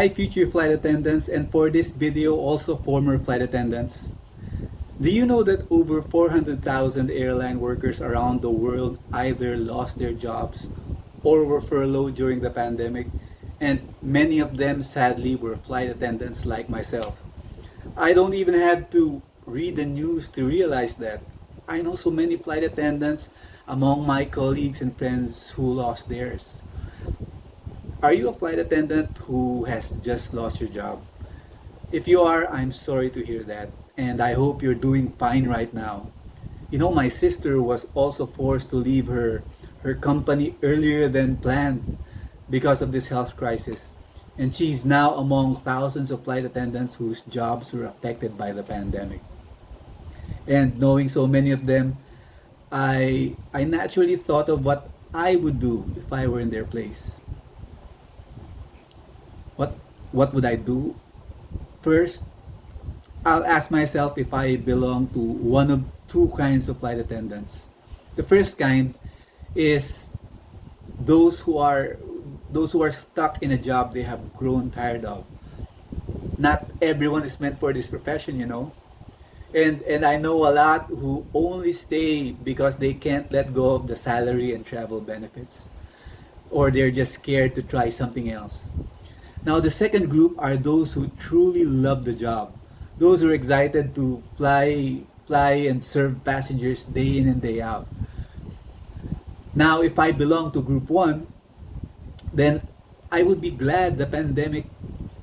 Hi future flight attendants, and for this video also former flight attendants. Do you know that over 400,000 airline workers around the world either lost their jobs or were furloughed during the pandemic, and many of them sadly were flight attendants like myself. I don't even have to read the news to realize that. I know so many flight attendants among my colleagues and friends who lost theirs. Are you a flight attendant who has just lost your job? If you are, I'm sorry to hear that, and I hope you're doing fine right now. You know, my sister was also forced to leave her company earlier than planned because of this health crisis. And she's now among thousands of flight attendants whose jobs were affected by the pandemic. And knowing so many of them, I naturally thought of what I would do if I were in their place. What what would I do? First, I'll ask myself if I belong to one of two kinds of flight attendants. The first kind is those who are those who are stuck in a job they have grown tired of. Not everyone is meant for this profession, you know. And I know a lot who only stay because they can't let go of the salary and travel benefits, or they're just scared to try something else. Now, the second group are those who truly love the job. Those who are excited to fly and serve passengers day in and day out. Now, if I belong to group 1, then I would be glad the pandemic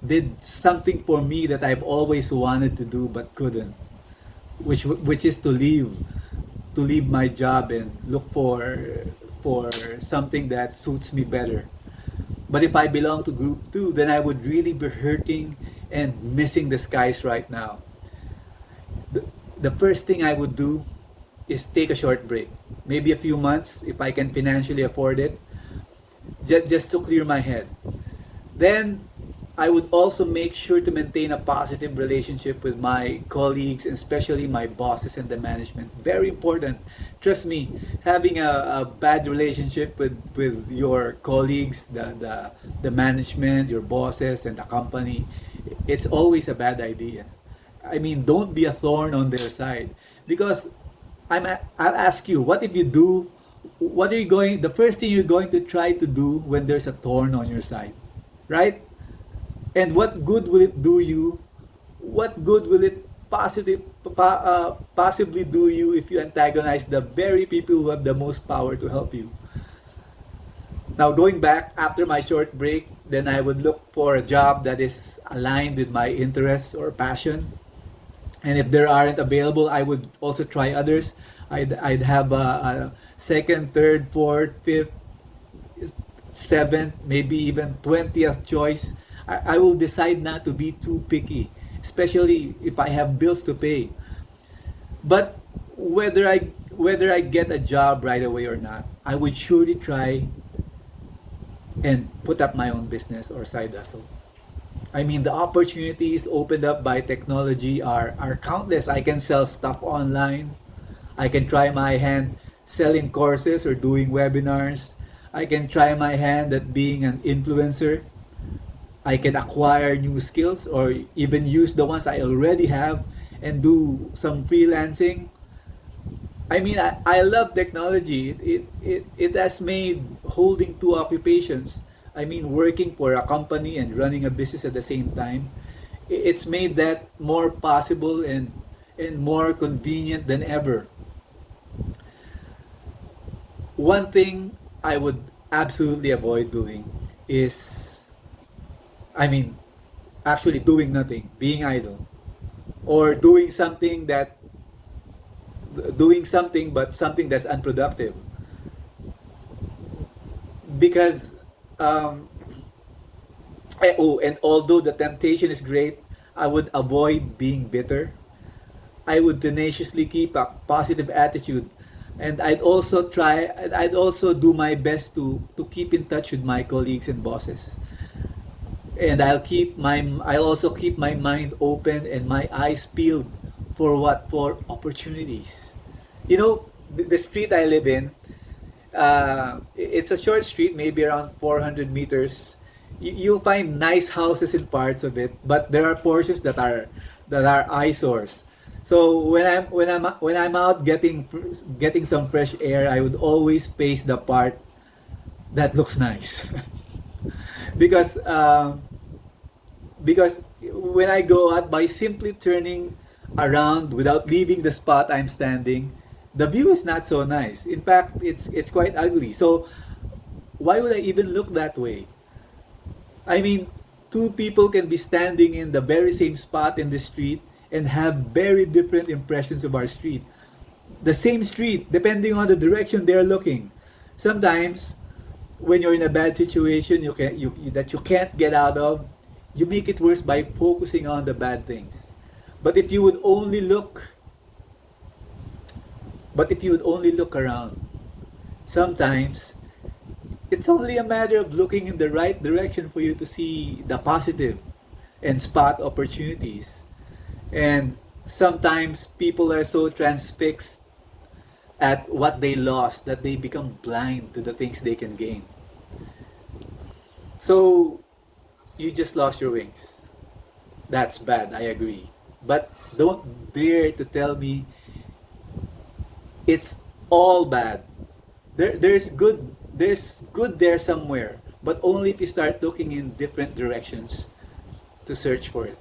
did something for me that I've always wanted to do but couldn't, which is to leave my job and look for something that suits me better. But if I belong to group 2, then I would really be hurting and missing the skies right now. The first thing I would do is take a short break. Maybe a few months if I can financially afford it, just to clear my head. Then I would also make sure to maintain a positive relationship with my colleagues and especially my bosses and the management. Very important. Trust me, having a bad relationship with your colleagues, the management, your bosses, and the company, it's always a bad idea. I mean, don't be a thorn on their side. Because I'll ask you, what if you do, the first thing you're going to try to do when there's a thorn on your side, right? And what good will it do you? What good will it possibly do you if you antagonize the very people who have the most power to help you? Now, going back after my short break, then I would look for a job that is aligned with my interests or passion. And if there aren't available, I would also try others. I'd have a second, third, fourth, fifth, seventh, maybe even 20th choice. I will decide not to be too picky, especially if I have bills to pay. But whether I get a job right away or not, I would surely try and put up my own business or side hustle. I mean, the opportunities opened up by technology are countless. I can sell stuff online. I can try my hand selling courses or doing webinars. I can try my hand at being an influencer. I can acquire new skills or even use the ones I already have and do some freelancing. I mean, I love technology. It has made holding two occupations. I mean, working for a company and running a business at the same time. It's made that more possible and more convenient than ever. One thing I would absolutely avoid doing is, I mean, actually doing nothing, being idle, or doing something but something that's unproductive. Because and although the temptation is great, I would avoid being bitter. I would tenaciously keep a positive attitude, and I'd also do my best to keep in touch with my colleagues and bosses. And I'll also keep my mind open and my eyes peeled for opportunities. You know, the street I live in, it's a short street, maybe around 400 meters. You'll find nice houses in parts of it, but there are portions that are eyesores. So when I'm out getting some fresh air, I would always face the part that looks nice. because because when I go out, by simply turning around without leaving the spot I'm standing, the view is not so nice. In fact, it's quite ugly. So why would I even look that way? I mean, two people can be standing in the very same spot in the street and have very different impressions of our street. The same street, depending on the direction they're looking. Sometimes, when you're in a bad situation that you can't get out of, you make it worse by focusing on the bad things. But if you would only look, but if you would only look around, sometimes it's only a matter of looking in the right direction for you to see the positive and spot opportunities. And sometimes people are so transfixed at what they lost that they become blind to the things they can gain. So you just lost your wings. That's bad, I agree. But don't dare to tell me it's all bad. There's good there somewhere, but only if you start looking in different directions to search for it.